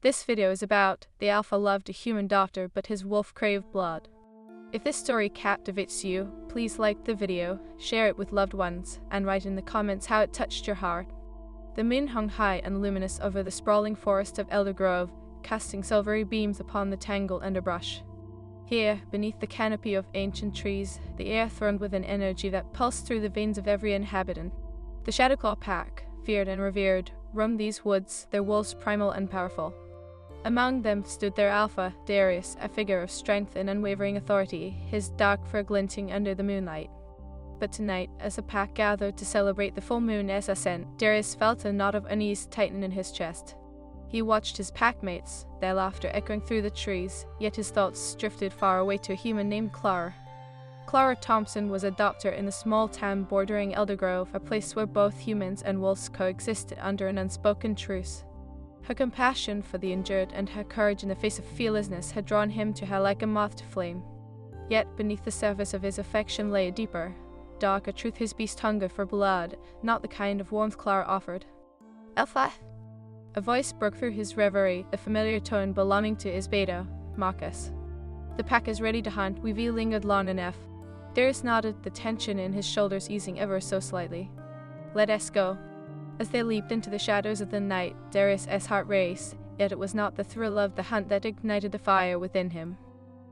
This video is about the alpha loved a human daughter, but his wolf craved blood. If this story captivates you, please like the video, share it with loved ones, and write in the comments how it touched your heart. The moon hung high and luminous over the sprawling forest of Elder Grove, casting silvery beams upon the tangled underbrush. Here, beneath the canopy of ancient trees, the air thrummed with an energy that pulsed through the veins of every inhabitant. The Shadowclaw pack, feared and revered, roamed these woods, their wolves primal and powerful. Among them stood their alpha, Darius, a figure of strength and unwavering authority, his dark fur glinting under the moonlight. But tonight, as the pack gathered to celebrate the full moon's ascent, Darius felt a knot of unease tighten in his chest. He watched his packmates, their laughter echoing through the trees, yet his thoughts drifted far away to a human named Clara. Clara Thompson was a doctor in a small town bordering Elder Grove, a place where both humans and wolves coexisted under an unspoken truce. Her compassion for the injured and her courage in the face of fearlessness had drawn him to her like a moth to flame. Yet beneath the surface of his affection lay a deeper, darker truth, his beast hunger for blood, not the kind of warmth Clara offered. "Alpha!" A voice broke through his reverie, a familiar tone belonging to his beta, Marcus. "The pack is ready to hunt. We've lingered long enough." Darius nodded, the tension in his shoulders easing ever so slightly. "Let us go." As they leaped into the shadows of the night, Darius' heart raced, yet it was not the thrill of the hunt that ignited the fire within him.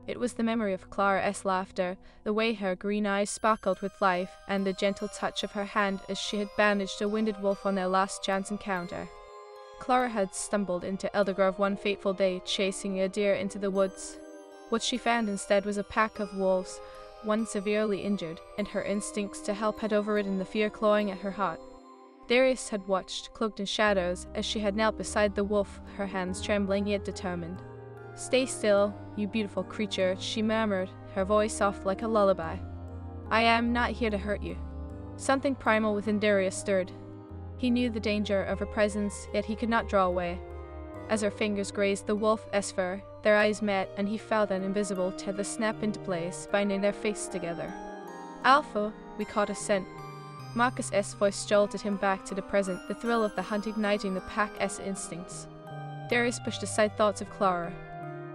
It was the memory of Clara's laughter, the way her green eyes sparkled with life, and the gentle touch of her hand as she had bandaged a wounded wolf on their last chance encounter. Clara had stumbled into Elder Grove one fateful day, chasing a deer into the woods. What she found instead was a pack of wolves, one severely injured, and her instincts to help had overridden the fear clawing at her heart. Darius had watched, cloaked in shadows, as she had knelt beside the wolf, her hands trembling yet determined. "Stay still, you beautiful creature," she murmured, her voice soft like a lullaby. "I am not here to hurt you." Something primal within Darius stirred. He knew the danger of her presence, yet he could not draw away. As her fingers grazed the wolf's fur, their eyes met, and he felt an invisible tether snap into place, binding their faces together. "Alpha," we caught a scent. Marcus' voice jolted him back to the present, the thrill of the hunt igniting the pack's instincts. Darius pushed aside thoughts of Clara.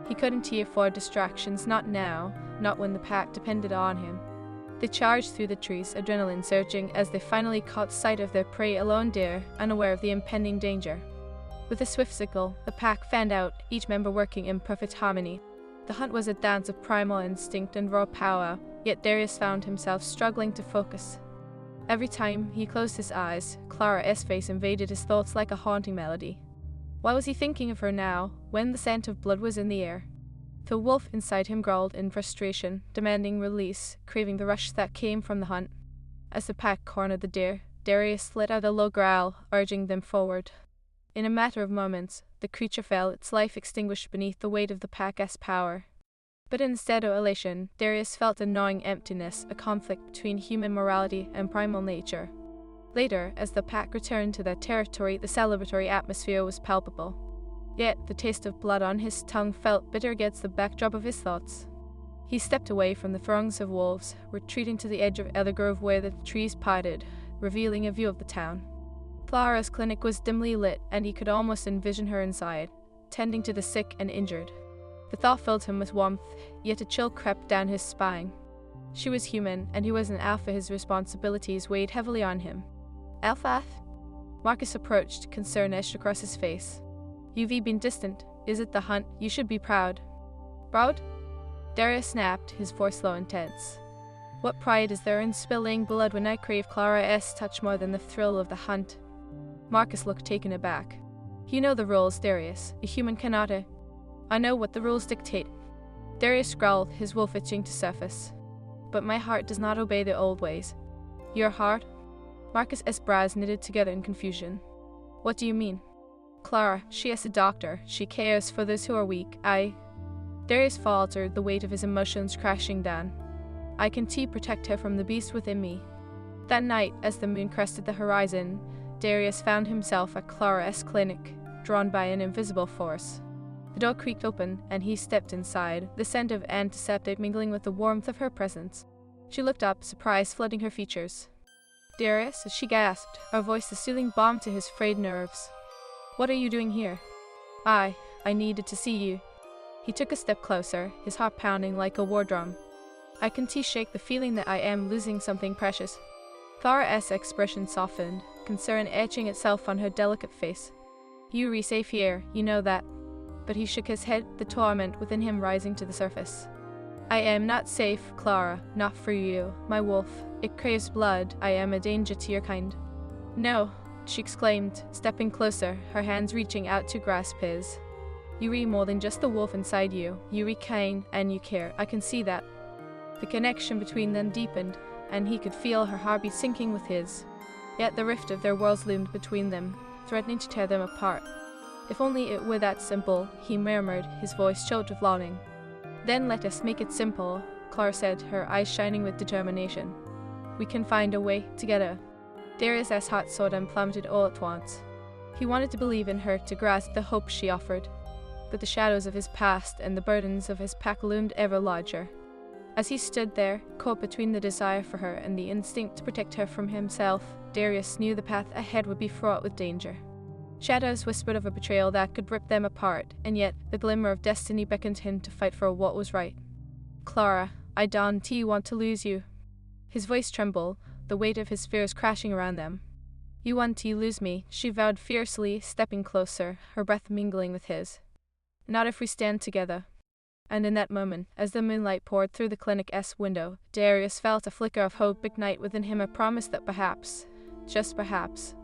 He couldn't afford distractions, not now, not when the pack depended on him. They charged through the trees, adrenaline surging as they finally caught sight of their prey, a lone deer, unaware of the impending danger. With a swift sickle, the pack fanned out, each member working in perfect harmony. The hunt was a dance of primal instinct and raw power, yet Darius found himself struggling to focus. Every time he closed his eyes, Clara's face invaded his thoughts like a haunting melody. Why was he thinking of her now, when the scent of blood was in the air? The wolf inside him growled in frustration, demanding release, craving the rush that came from the hunt. As the pack cornered the deer, Darius let out a low growl, urging them forward. In a matter of moments, the creature fell, its life extinguished beneath the weight of the pack's power. But instead of elation, Darius felt a gnawing emptiness, a conflict between human morality and primal nature. Later, as the pack returned to their territory, the celebratory atmosphere was palpable. Yet, the taste of blood on his tongue felt bitter against the backdrop of his thoughts. He stepped away from the throngs of wolves, retreating to the edge of Elder Grove where the trees parted, revealing a view of the town. Clara's clinic was dimly lit, and he could almost envision her inside, tending to the sick and injured. The thought filled him with warmth, yet a chill crept down his spine. She was human, and he was an alpha. His responsibilities weighed heavily on him. "Alpha?" Marcus approached, concern etched across his face. "You've been distant. Is it the hunt? You should be proud." "Proud?" Darius snapped, his voice low and tense. "What pride is there in spilling blood when I crave Clara's touch more than the thrill of the hunt?" Marcus looked taken aback. "You know the rules, Darius. A human cannot "I know what the rules dictate." Darius growled, his wolf itching to surface. "But my heart does not obey the old ways." "Your heart?" Marcus' brows knitted together in confusion. "What do you mean?" "Clara, she is a doctor. She cares for those who are weak. Darius faltered, the weight of his emotions crashing down. "I can protect her from the beast within me." That night, as the moon crested the horizon, Darius found himself at Clara's clinic, drawn by an invisible force. The door creaked open, and he stepped inside, the scent of antiseptic mingling with the warmth of her presence. She looked up, surprise flooding her features. "Darius," she gasped, her voice a soothing balm to his frayed nerves. "What are you doing here?" I needed to see you. He took a step closer, his heart pounding like a war drum. I can shake the feeling that I am losing something precious. Clara's expression softened, concern etching itself on her delicate face. You're safe here, you know that. But he shook his head, the torment within him rising to the surface. I am not safe, Clara, not for you, my wolf. It craves blood, I am a danger to your kind. No, she exclaimed, stepping closer, her hands reaching out to grasp his. You read more than just the wolf inside you. You read kind, and you care, I can see that. The connection between them deepened, and he could feel her heartbeat sinking with his. Yet the rift of their worlds loomed between them, threatening to tear them apart. If only it were that simple, he murmured, his voice choked with longing. Then let us make it simple, Clara said, her eyes shining with determination. We can find a way together. Darius' heart soared and plummeted all at once. He wanted to believe in her, to grasp the hope she offered. But the shadows of his past and the burdens of his pack loomed ever larger. As he stood there, caught between the desire for her and the instinct to protect her from himself, Darius knew the path ahead would be fraught with danger. Shadows whispered of a betrayal that could rip them apart, and yet the glimmer of destiny beckoned him to fight for what was right. Clara, I don't want to lose you. His voice trembled, the weight of his fears crashing around them. You want to lose me, she vowed fiercely, stepping closer, her breath mingling with his. Not if we stand together. And in that moment, as the moonlight poured through the clinic's window, Darius felt a flicker of hope ignite within him, a promise that perhaps, just perhaps,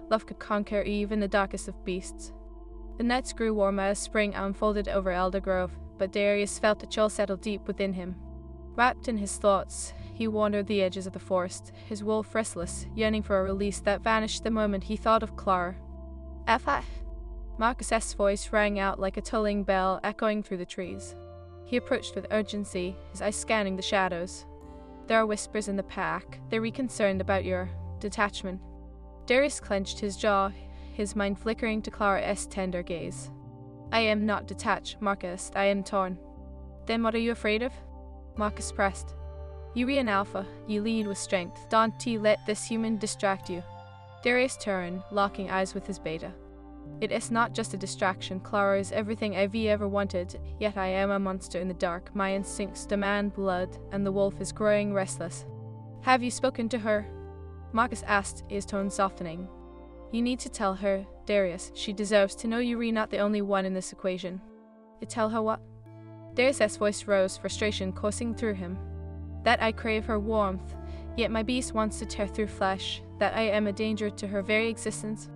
love could conquer even the darkest of beasts. The nights grew warmer as spring unfolded over Elder Grove, but Darius felt a chill settle deep within him. Wrapped in his thoughts, he wandered the edges of the forest, his wolf restless, yearning for a release that vanished the moment he thought of Clara. F.I. Marcus's voice rang out like a tolling bell echoing through the trees. He approached with urgency, his eyes scanning the shadows. There are whispers in the pack. They're concerned about your detachment. Darius clenched his jaw, his mind flickering to Clara's tender gaze. I am not detached, Marcus. I am torn. Then what are you afraid of? Marcus pressed. You are an alpha. You lead with strength. Don't let this human distract you. Darius turned, locking eyes with his beta. It is not just a distraction. Clara is everything I've ever wanted, yet I am a monster in the dark. My instincts demand blood, and the wolf is growing restless. Have you spoken to her? Marcus asked, his tone softening. You need to tell her, Darius. She deserves to know you're not the only one in this equation. You tell her what? Darius' voice rose, frustration coursing through him. That I crave her warmth, yet my beast wants to tear through flesh, that I am a danger to her very existence.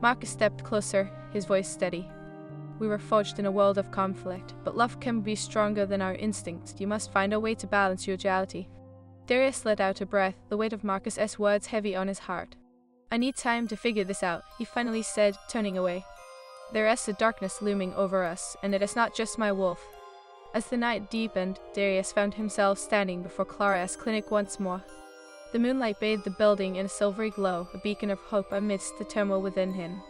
Marcus stepped closer, his voice steady. We were forged in a world of conflict, but love can be stronger than our instincts. You must find a way to balance your duality. Darius let out a breath, the weight of Marcus's words heavy on his heart. I need time to figure this out, he finally said, turning away. There is a darkness looming over us, and it is not just my wolf. As the night deepened, Darius found himself standing before Clara's clinic once more. The moonlight bathed the building in a silvery glow, a beacon of hope amidst the turmoil within him.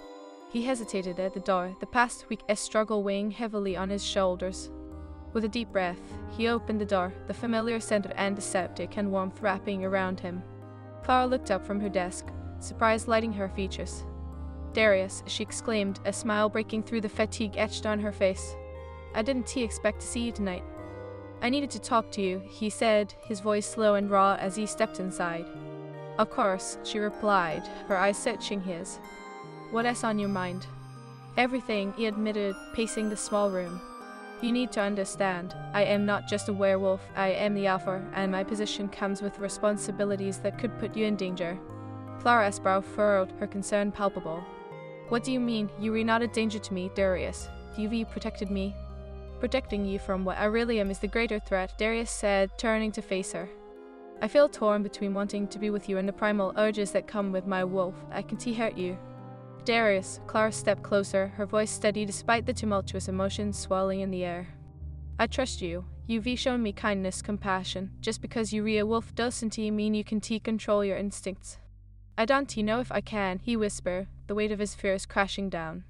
He hesitated at the door, the past week's struggle weighing heavily on his shoulders. With a deep breath, he opened the door, the familiar scent of antiseptic and warmth wrapping around him. Clara looked up from her desk, surprise lighting her features. Darius, she exclaimed, a smile breaking through the fatigue etched on her face. I didn't expect to see you tonight. I needed to talk to you, he said, his voice slow and raw as he stepped inside. Of course, she replied, her eyes searching his. What is on your mind? Everything, he admitted, pacing the small room. You need to understand, I am not just a werewolf, I am the alpha, and my position comes with responsibilities that could put you in danger. Clara's brow furrowed, her concern palpable. What do you mean? You are not a danger to me, Darius. You protected me. Protecting you from what I really am is the greater threat, Darius said, turning to face her. I feel torn between wanting to be with you and the primal urges that come with my wolf. I can hurt you. Darius, Clara stepped closer, her voice steady despite the tumultuous emotions swirling in the air. I trust you. You've shown me kindness, compassion. Just because you're a wolf doesn't mean you can control your instincts. I don't know if I can, he whispered, the weight of his fears crashing down.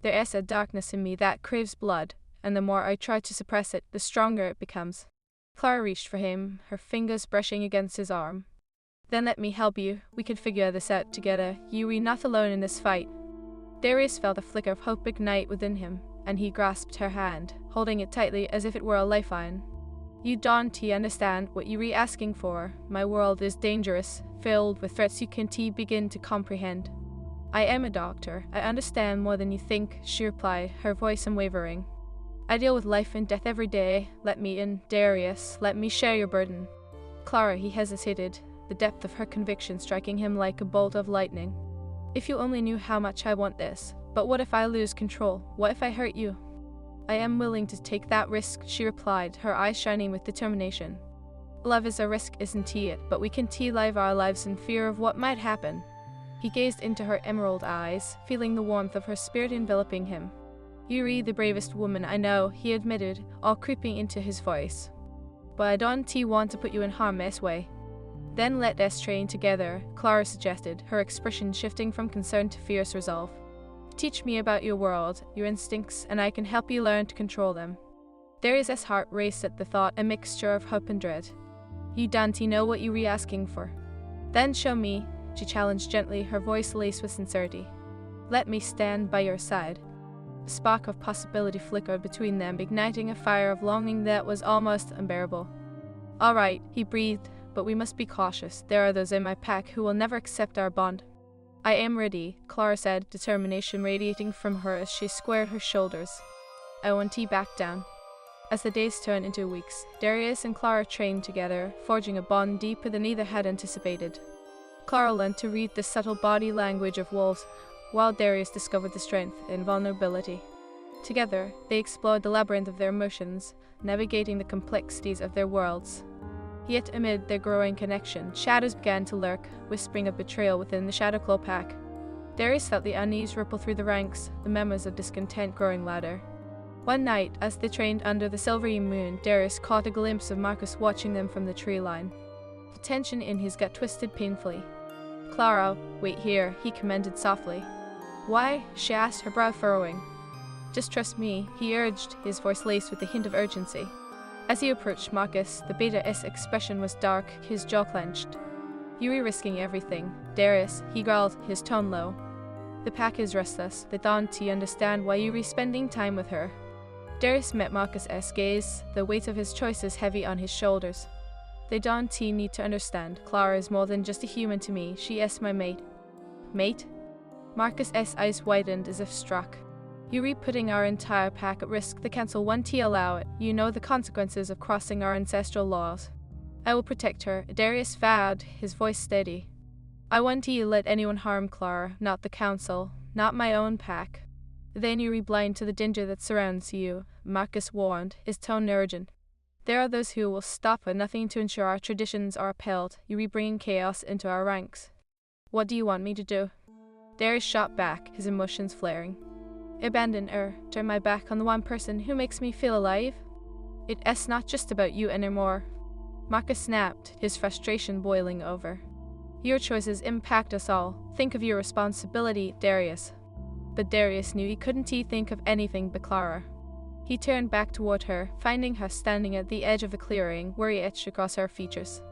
There is a darkness in me that craves blood, and the more I try to suppress it, the stronger it becomes. Clara reached for him, her fingers brushing against his arm. Then let me help you. We can figure this out together. You are not alone in this fight. Darius felt a flicker of hope ignite within him, and he grasped her hand, holding it tightly as if it were a lifeline. You don't understand what you're asking for. My world is dangerous, filled with threats you can't begin to comprehend. I am a doctor. I understand more than you think, she replied, her voice unwavering. I deal with life and death every day. Let me in, Darius. Let me share your burden. Clara, he hesitated, the depth of her conviction striking him like a bolt of lightning. If you only knew how much I want this. But what if I lose control? What if I hurt you? I am willing to take that risk, she replied, her eyes shining with determination. Love is a risk, isn't it? But we can't live our lives in fear of what might happen. He gazed into her emerald eyes, feeling the warmth of her spirit enveloping him. You're the bravest woman I know, he admitted, all creeping into his voice. But I don't want to put you in harm's way. Then let us train together, Clara suggested, her expression shifting from concern to fierce resolve. Teach me about your world, your instincts, and I can help you learn to control them. Darius' heart raced at the thought, a mixture of hope and dread. You don't know what you were asking for. Then show me, she challenged gently, her voice laced with sincerity. Let me stand by your side. A spark of possibility flickered between them, igniting a fire of longing that was almost unbearable. All right, he breathed, but we must be cautious. There are those in my pack who will never accept our bond. I am ready, Clara said, determination radiating from her as she squared her shoulders. I won't back down. As the days turned into weeks, Darius and Clara trained together, forging a bond deeper than either had anticipated. Clara learned to read the subtle body language of wolves, while Darius discovered the strength and vulnerability. Together, they explored the labyrinth of their emotions, navigating the complexities of their worlds. Yet amid their growing connection, shadows began to lurk, whispering of betrayal within the Shadowclaw pack. Darius felt the unease ripple through the ranks, the murmurs of discontent growing louder. One night, as they trained under the silvery moon, Darius caught a glimpse of Marcus watching them from the tree line. The tension in his gut twisted painfully. Clara, wait here, he commanded softly. Why? She asked, her brow furrowing. Just trust me, he urged, his voice laced with a hint of urgency. As he approached Marcus, the Beta-S expression was dark, his jaw clenched. You were risking everything. Darius, he growled, his tone low. The pack is restless. They don't understand why you were spending time with her. Darius met Marcus' gaze, the weight of his choices heavy on his shoulders. They don't need to understand. Clara is more than just a human to me. She is my mate. Mate? Marcus' eyes widened as if struck. You're putting our entire pack at risk. The council won't allow it. You know the consequences of crossing our ancestral laws. I will protect her, Darius vowed, his voice steady. I won't let anyone harm Clara, not the council, not my own pack. Then you're blind to the danger that surrounds you, Marcus warned, his tone urgent. There are those who will stop at nothing to ensure our traditions are upheld. You're bringing chaos into our ranks. What do you want me to do? Darius shot back, his emotions flaring. Abandon her, turn my back on the one person who makes me feel alive? It's not just about you anymore. Marcus snapped, his frustration boiling over. Your choices impact us all. Think of your responsibility, Darius. But Darius knew he couldn't think of anything but Clara. He turned back toward her, finding her standing at the edge of the clearing, worry etched across her features.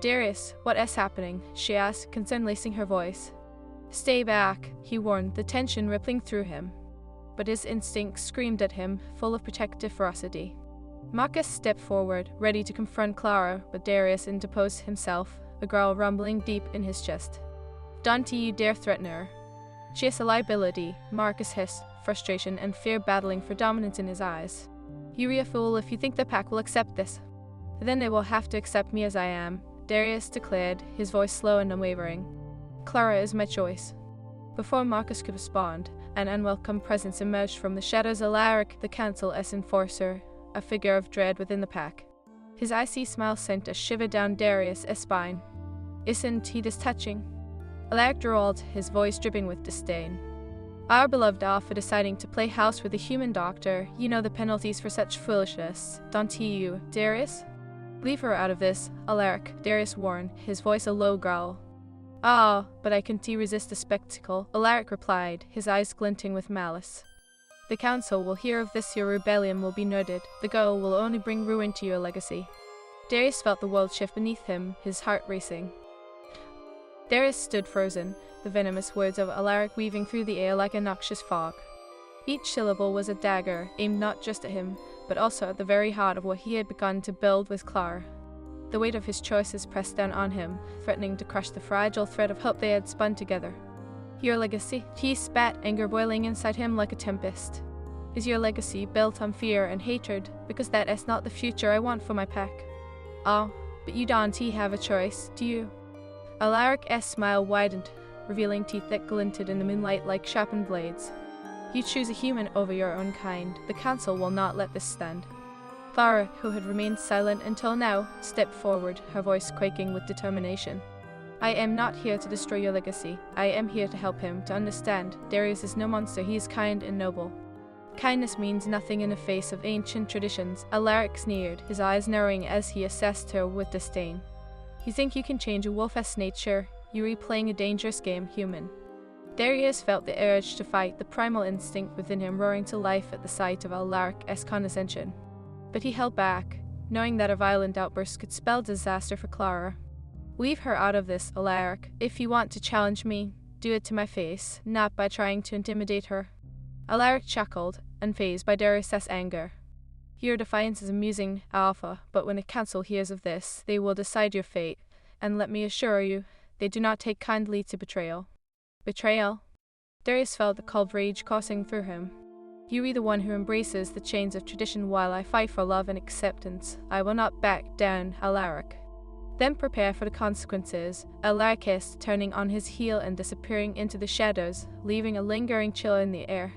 Darius, what is happening? She asked, concern lacing her voice. Stay back, he warned, the tension rippling through him. But his instinct screamed at him, full of protective ferocity. Marcus stepped forward, ready to confront Clara, but Darius interposed himself, a growl rumbling deep in his chest. Don't you dare threaten her. She is a liability, Marcus hissed, frustration and fear battling for dominance in his eyes. You're a fool if you think the pack will accept this. Then they will have to accept me as I am, Darius declared, his voice slow and unwavering. Clara is my choice. Before Marcus could respond, an unwelcome presence emerged from the shadows. Alaric, the council's enforcer, a figure of dread within the pack. His icy smile sent a shiver down Darius' spine. Isn't he just touching? Alaric drawled, his voice dripping with disdain. Our beloved Alpha deciding to play house with a human doctor. You know the penalties for such foolishness, don't you, Darius? Leave her out of this, Alaric, Darius warned, his voice a low growl. Ah, but I can't resist the spectacle, Alaric replied, his eyes glinting with malice. The council will hear of this, your rebellion will be noted. The girl will only bring ruin to your legacy. Darius felt the world shift beneath him, his heart racing. Darius stood frozen, the venomous words of Alaric weaving through the air like a noxious fog. Each syllable was a dagger, aimed not just at him, but also at the very heart of what he had begun to build with Clara. The weight of his choices pressed down on him, threatening to crush the fragile thread of hope they had spun together. Your legacy? He spat, anger boiling inside him like a tempest. Is your legacy built on fear and hatred? Because that is not the future I want for my pack. Oh, but you don't have a choice, do you? Alaric's smile widened, revealing teeth that glinted in the moonlight like sharpened blades. You choose a human over your own kind. The council will not let this stand. Clara, who had remained silent until now, stepped forward, her voice quaking with determination. I am not here to destroy your legacy. I am here to help him to understand. Darius is no monster, he is kind and noble. Kindness means nothing in the face of ancient traditions. Alaric sneered, his eyes narrowing as he assessed her with disdain. You think you can change a wolf's nature? You're replaying a dangerous game, human. Darius felt the urge to fight, the primal instinct within him roaring to life at the sight of Alaric's condescension. But he held back, knowing that a violent outburst could spell disaster for Clara. Leave her out of this, Alaric. If you want to challenge me, do it to my face, not by trying to intimidate her. Alaric chuckled, unfazed by Darius's anger. Your defiance is amusing, Alpha, but when the council hears of this, they will decide your fate, and let me assure you, they do not take kindly to betrayal. Betrayal? Darius felt the cold rage coursing through him. You are the one who embraces the chains of tradition while I fight for love and acceptance. I will not back down, Alaric. Then prepare for the consequences, Alaricus turning on his heel and disappearing into the shadows, leaving a lingering chill in the air.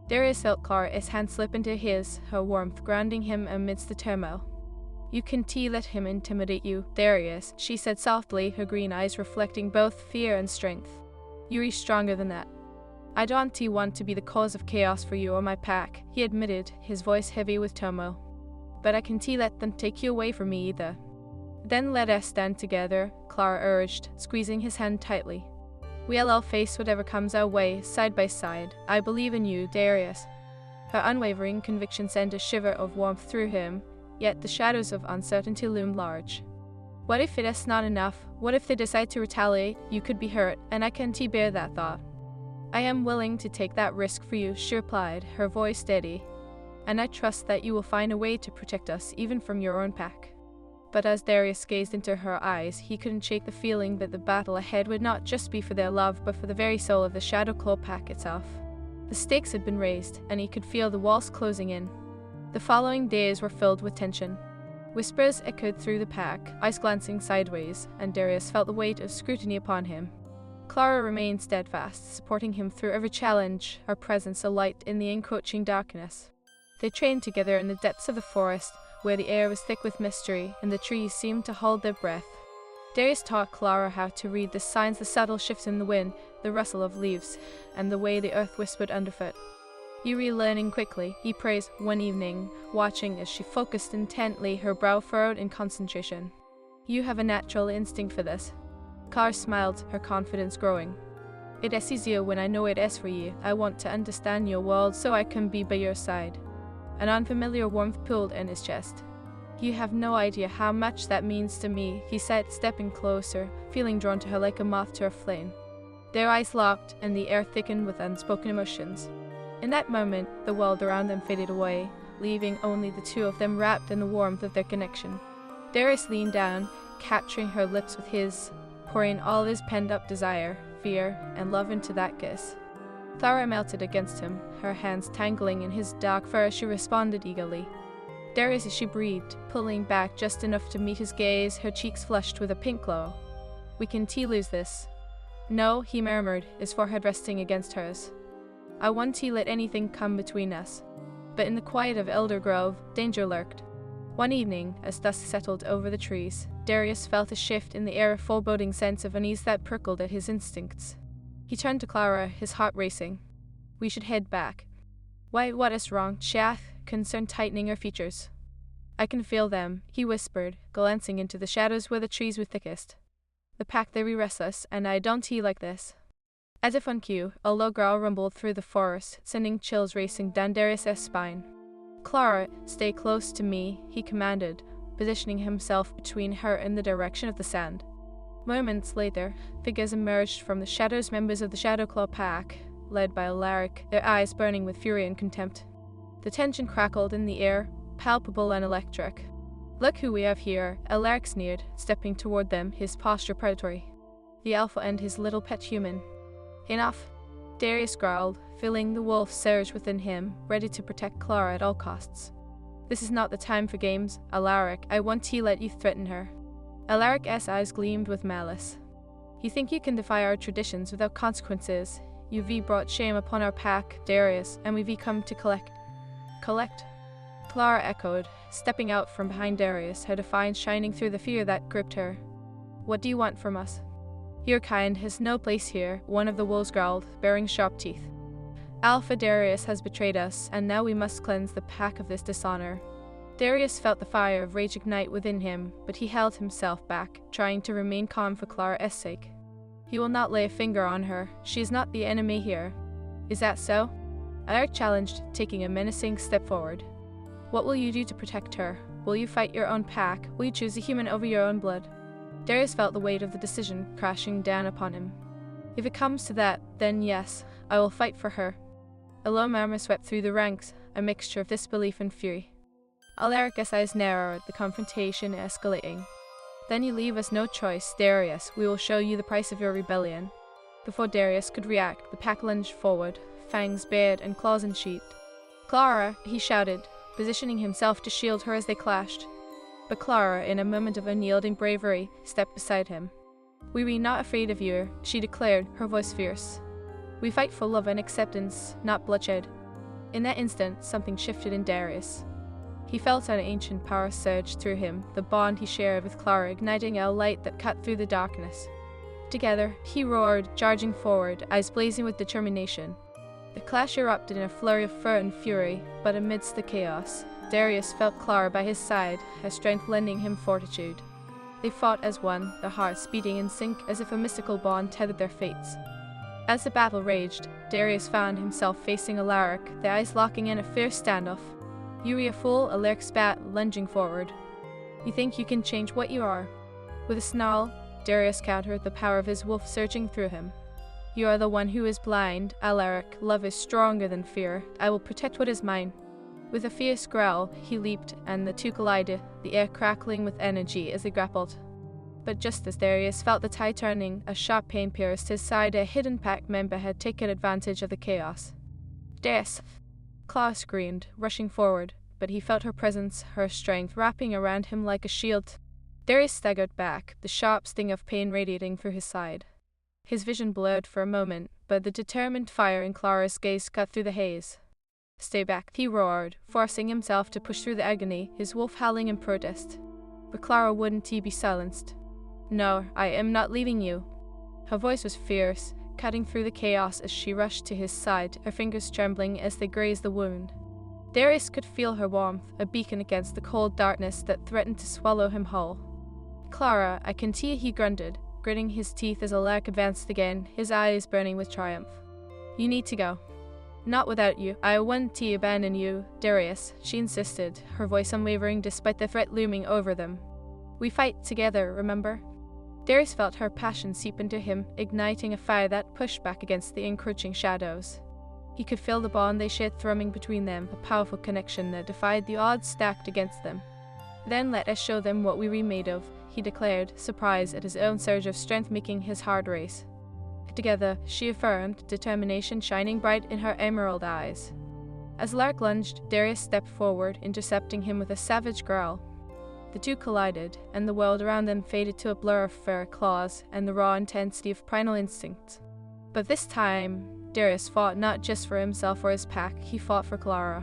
Darius felt Clara's hand slip into his, her warmth grounding him amidst the turmoil. You can let him intimidate you, Darius, she said softly, her green eyes reflecting both fear and strength. You're stronger than that. I don't want to be the cause of chaos for you or my pack, he admitted, his voice heavy with turmoil. But I can let them take you away from me either. Then let us stand together, Clara urged, squeezing his hand tightly. We'll all face whatever comes our way, side by side. I believe in you, Darius. Her unwavering conviction sent a shiver of warmth through him, yet the shadows of uncertainty loomed large. What if it is not enough? What if they decide to retaliate? You could be hurt, and I can't bear that thought. I am willing to take that risk for you, she replied, her voice steady. And I trust that you will find a way to protect us, even from your own pack. But as Darius gazed into her eyes, he couldn't shake the feeling that the battle ahead would not just be for their love, but for the very soul of the Shadowclaw pack itself. The stakes had been raised, and he could feel the walls closing in. The following days were filled with tension. Whispers echoed through the pack, eyes glancing sideways, and Darius felt the weight of scrutiny upon him. Clara remained steadfast, supporting him through every challenge, her presence a light in the encroaching darkness. They trained together in the depths of the forest, where the air was thick with mystery, and the trees seemed to hold their breath. Darius taught Clara how to read the signs, the subtle shifts in the wind, the rustle of leaves, and the way the earth whispered underfoot. You were learning quickly, he praised one evening, watching as she focused intently, her brow furrowed in concentration. You have a natural instinct for this. Clara smiled, her confidence growing. It is easier when I know it is for you. I want to understand your world so I can be by your side. An unfamiliar warmth pulled in his chest. You have no idea how much that means to me, he said, stepping closer, feeling drawn to her like a moth to a flame. Their eyes locked, and the air thickened with unspoken emotions. In that moment, the world around them faded away, leaving only the two of them wrapped in the warmth of their connection. Darius leaned down, capturing her lips with his, pouring all his pent-up desire, fear, and love into that kiss. Clara melted against him, her hands tangling in his dark fur as she responded eagerly. Darius, she breathed, pulling back just enough to meet his gaze, her cheeks flushed with a pink glow. We can lose this. No, he murmured, his forehead resting against hers. I won't let anything come between us. But in the quiet of Elder Grove, danger lurked. One evening, as dusk settled over the trees, Darius felt a shift in the air, a foreboding sense of unease that prickled at his instincts. He turned to Clara, his heart racing. We should head back. Why, what is wrong? She asked, concern tightening her features. I can feel them, he whispered, glancing into the shadows where the trees were thickest. The pack, they be restless, and I don't like this. As if on cue, a low growl rumbled through the forest, sending chills racing down Darius's spine. Clara, stay close to me, he commanded, positioning himself between her and the direction of the sound. Moments later, figures emerged from the shadows, members of the Shadowclaw pack, led by Alaric, their eyes burning with fury and contempt. The tension crackled in the air, palpable and electric. "Look who we have here," Alaric sneered, stepping toward them, his posture predatory. The alpha and his little pet human. "Enough," Darius growled, feeling the wolf surge within him, ready to protect Clara at all costs. "This is not the time for games, Alaric. I won't let you threaten her." Alaric's eyes gleamed with malice. "You think you can defy our traditions without consequences? You've brought shame upon our pack, Darius, and we've come to collect." "Collect?" Clara echoed, stepping out from behind Darius, her defiance shining through the fear that gripped her. "What do you want from us?" "Your kind has no place here," one of the wolves growled, baring sharp teeth. "Alpha Darius has betrayed us, and now we must cleanse the pack of this dishonor." Darius felt the fire of rage ignite within him, but he held himself back, trying to remain calm for Clara's sake. "He will not lay a finger on her. She is not the enemy here." "Is that so?" Alaric challenged, taking a menacing step forward. "What will you do to protect her? Will you fight your own pack? Will you choose a human over your own blood?" Darius felt the weight of the decision crashing down upon him. "If it comes to that, then yes, I will fight for her." A low murmur swept through the ranks, a mixture of disbelief and fury. Alaric's eyes narrowed, the confrontation escalating. "Then you leave us no choice, Darius. We will show you the price of your rebellion." Before Darius could react, the pack lunged forward, fangs bared and claws unsheathed. "Clara!" he shouted, positioning himself to shield her as they clashed. But Clara, in a moment of unyielding bravery, stepped beside him. "We be not afraid of you," she declared, her voice fierce. "We fight for love and acceptance, not bloodshed." In that instant, something shifted in Darius. He felt an ancient power surge through him, the bond he shared with Clara igniting a light that cut through the darkness. Together, he roared, charging forward, eyes blazing with determination. The clash erupted in a flurry of fur and fury, but amidst the chaos, Darius felt Clara by his side, her strength lending him fortitude. They fought as one, their hearts beating in sync as if a mystical bond tethered their fates. As the battle raged, Darius found himself facing Alaric, their eyes locking in a fierce standoff. "You are a fool," Alaric spat, lunging forward. "You think you can change what you are?" With a snarl, Darius countered, the power of his wolf surging through him. "You are the one who is blind, Alaric. Love is stronger than fear. I will protect what is mine." With a fierce growl, he leaped, and the two collided, the air crackling with energy as they grappled. But just as Darius felt the tide turning, a sharp pain pierced his side. A hidden pack member had taken advantage of the chaos. "Darius!" Clara screamed, rushing forward, but he felt her presence, her strength, wrapping around him like a shield. Darius staggered back, the sharp sting of pain radiating through his side. His vision blurred for a moment, but the determined fire in Clara's gaze cut through the haze. "Stay back," he roared, forcing himself to push through the agony, his wolf howling in protest. But Clara wouldn't be silenced. "No, I am not leaving you." Her voice was fierce, cutting through the chaos as she rushed to his side, her fingers trembling as they grazed the wound. Darius could feel her warmth, a beacon against the cold darkness that threatened to swallow him whole. "Clara, I can see," he grunted, gritting his teeth as Alaric advanced again, his eyes burning with triumph. "You need to go." "Not without you. I won't abandon you, Darius," she insisted, her voice unwavering despite the threat looming over them. "We fight together, remember?" Darius felt her passion seep into him, igniting a fire that pushed back against the encroaching shadows. He could feel the bond they shared thrumming between them, a powerful connection that defied the odds stacked against them. "Then let us show them what we were made of," he declared, surprised at his own surge of strength making his heart race. Together, she affirmed, determination shining bright in her emerald eyes. As Alaric lunged, Darius stepped forward, intercepting him with a savage growl. The two collided, and the world around them faded to a blur of fur, claws, and the raw intensity of primal instinct. But this time, Darius fought not just for himself or his pack, he fought for Clara.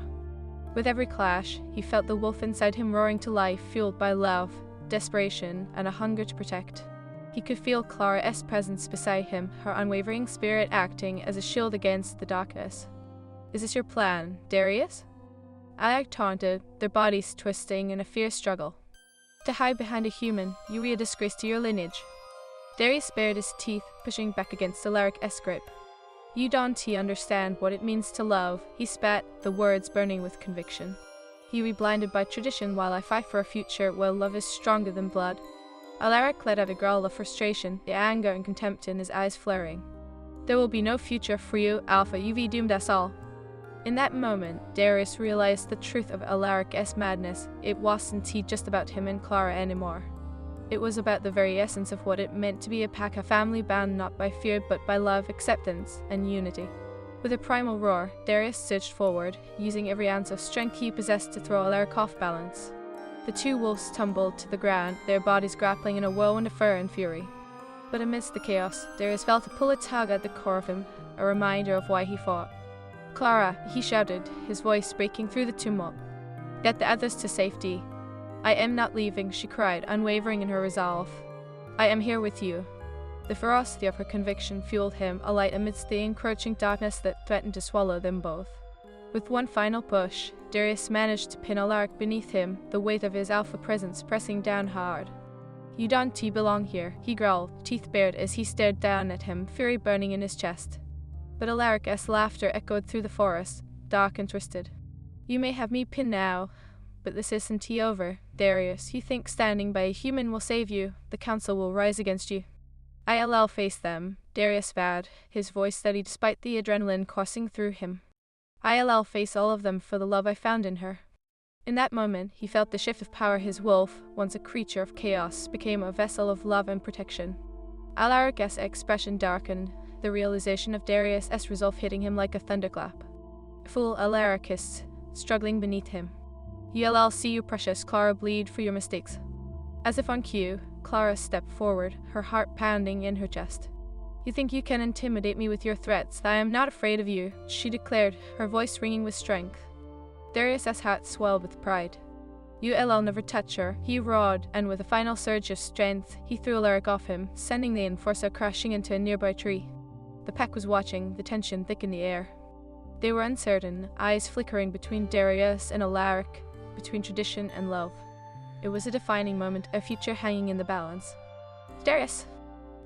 With every clash, he felt the wolf inside him roaring to life, fueled by love, desperation, and a hunger to protect. He could feel Clara's presence beside him, her unwavering spirit acting as a shield against the darkness. "Is this your plan, Darius?" Alaric taunted, their bodies twisting in a fierce struggle. "To hide behind a human, you are a disgrace to your lineage." Darius bared his teeth, pushing back against Alaric's grip. "You don't understand what it means to love," he spat, the words burning with conviction. "You be blinded by tradition while I fight for a future where love is stronger than blood." Alaric let out a growl of frustration, the anger and contempt in his eyes flaring. There will be no future for you, Alpha. You've doomed us all. In that moment, Darius realized the truth of Alaric's madness. It wasn't just about him and Clara anymore. It was about the very essence of what it meant to be a pack, a family bound not by fear but by love, acceptance, and unity. With a primal roar, Darius surged forward, using every ounce of strength he possessed to throw Alaric off balance. The two wolves tumbled to the ground, their bodies grappling in a whirlwind of fur and fury. But amidst the chaos, Darius felt a pull, a tug at the core of him, a reminder of why he fought. "Clara," he shouted, his voice breaking through the tumult. "Get the others to safety." "I am not leaving," she cried, unwavering in her resolve. "I am here with you." The ferocity of her conviction fueled him, a light amidst the encroaching darkness that threatened to swallow them both. With one final push, Darius managed to pin Alaric beneath him, the weight of his alpha presence pressing down hard. "You don't belong here," he growled, teeth bared as he stared down at him, fury burning in his chest. But Alaric's laughter echoed through the forest, dark and twisted. "You may have me pinned now, but this isn't over, Darius. You think standing by a human will save you? The council will rise against you." "I'll face them," Darius vowed, his voice steady despite the adrenaline coursing through him. "I'll face all of them for the love I found in her." In that moment, he felt the shift of power. His wolf, once a creature of chaos, became a vessel of love and protection. Alaric's expression darkened, the realization of Darius' resolve hitting him like a thunderclap. Fool, Alaric hissed, struggling beneath him. "You'll see you precious Clara bleed for your mistakes." As if on cue, Clara stepped forward, her heart pounding in her chest. "You think you can intimidate me with your threats? I am not afraid of you," she declared, her voice ringing with strength. Darius' heart swelled with pride. "You'll never touch her," he roared, and with a final surge of strength, he threw Alaric off him, sending the enforcer crashing into a nearby tree. The pack was watching, the tension thick in the air. They were uncertain, eyes flickering between Darius and Alaric, between tradition and love. It was a defining moment, a future hanging in the balance. "Darius!"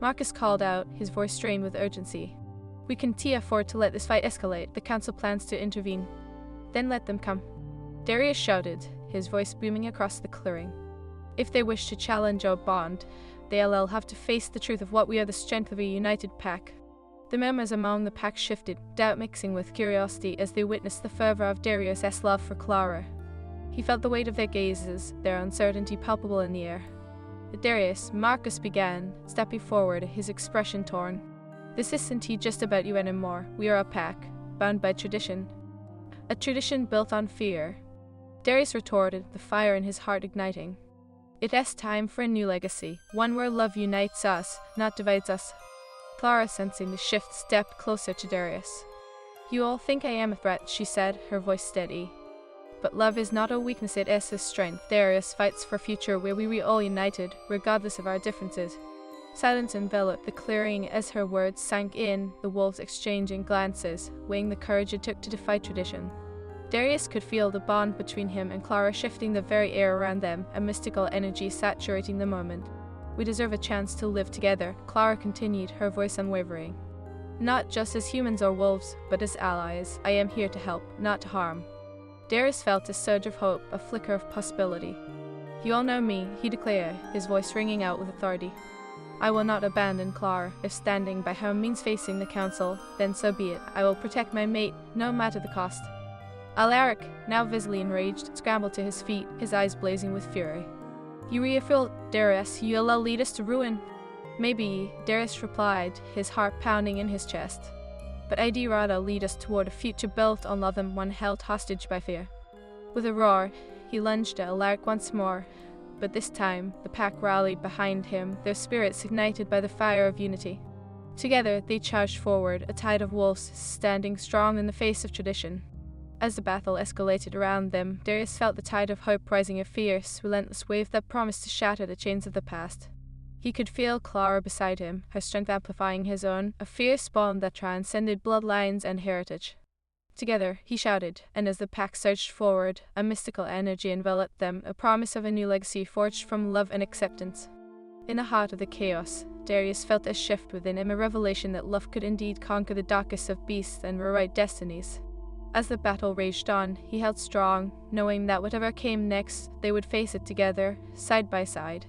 Marcus called out, his voice strained with urgency. "We can't afford to let this fight escalate. The council plans to intervene." "Then let them come," Darius shouted, his voice booming across the clearing. "If they wish to challenge our bond, they'll have to face the truth of what we are, the strength of a united pack." The murmurs among the pack shifted, doubt mixing with curiosity as they witnessed the fervor of Darius' love for Clara. He felt the weight of their gazes, their uncertainty palpable in the air. "Darius," Marcus began, stepping forward, his expression torn. "This isn't just about you anymore. We are a pack, bound by tradition. A tradition built on fear." Darius retorted, the fire in his heart igniting. "It is time for a new legacy, one where love unites us, not divides us." Clara, sensing the shift, stepped closer to Darius. "You all think I am a threat," she said, her voice steady. "But love is not a weakness, it is a strength. Darius fights for a future where we all united, regardless of our differences." Silence enveloped the clearing as her words sank in, the wolves exchanging glances, weighing the courage it took to defy tradition. Darius could feel the bond between him and Clara shifting the very air around them, a mystical energy saturating the moment. "We deserve a chance to live together," Clara continued, her voice unwavering. "Not just as humans or wolves, but as allies. I am here to help, not to harm." Darius felt a surge of hope, a flicker of possibility. "You all know me," he declared, his voice ringing out with authority. "I will not abandon Clara. If standing by her means facing the council, then so be it. I will protect my mate, no matter the cost." Alaric, now visibly enraged, scrambled to his feet, his eyes blazing with fury. "You reaffirm, Darius, you'll lead us to ruin." "Maybe," Darius replied, his heart pounding in his chest. "But I'd rather lead us toward a future built on love than one held hostage by fear." With a roar, he lunged at Alaric once more, but this time the pack rallied behind him, their spirits ignited by the fire of unity. Together they charged forward, a tide of wolves standing strong in the face of tradition. As the battle escalated around them, Darius felt the tide of hope rising, a fierce, relentless wave that promised to shatter the chains of the past. He could feel Clara beside him, her strength amplifying his own, a fierce bond that transcended bloodlines and heritage. Together, he shouted, and as the pack surged forward, a mystical energy enveloped them, a promise of a new legacy forged from love and acceptance. In the heart of the chaos, Darius felt a shift within him, a revelation that love could indeed conquer the darkest of beasts and rewrite destinies. As the battle raged on, he held strong, knowing that whatever came next, they would face it together, side by side.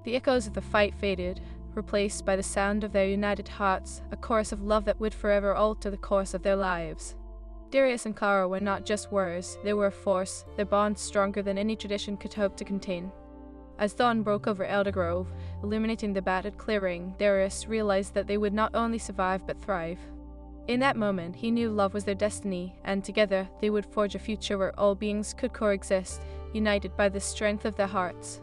The echoes of the fight faded, replaced by the sound of their united hearts, a chorus of love that would forever alter the course of their lives. Darius and Clara were not just warriors, they were a force, their bond stronger than any tradition could hope to contain. As dawn broke over Eldergrove, illuminating the battered clearing, Darius realized that they would not only survive but thrive. In that moment, he knew love was their destiny, and together they would forge a future where all beings could coexist, united by the strength of their hearts.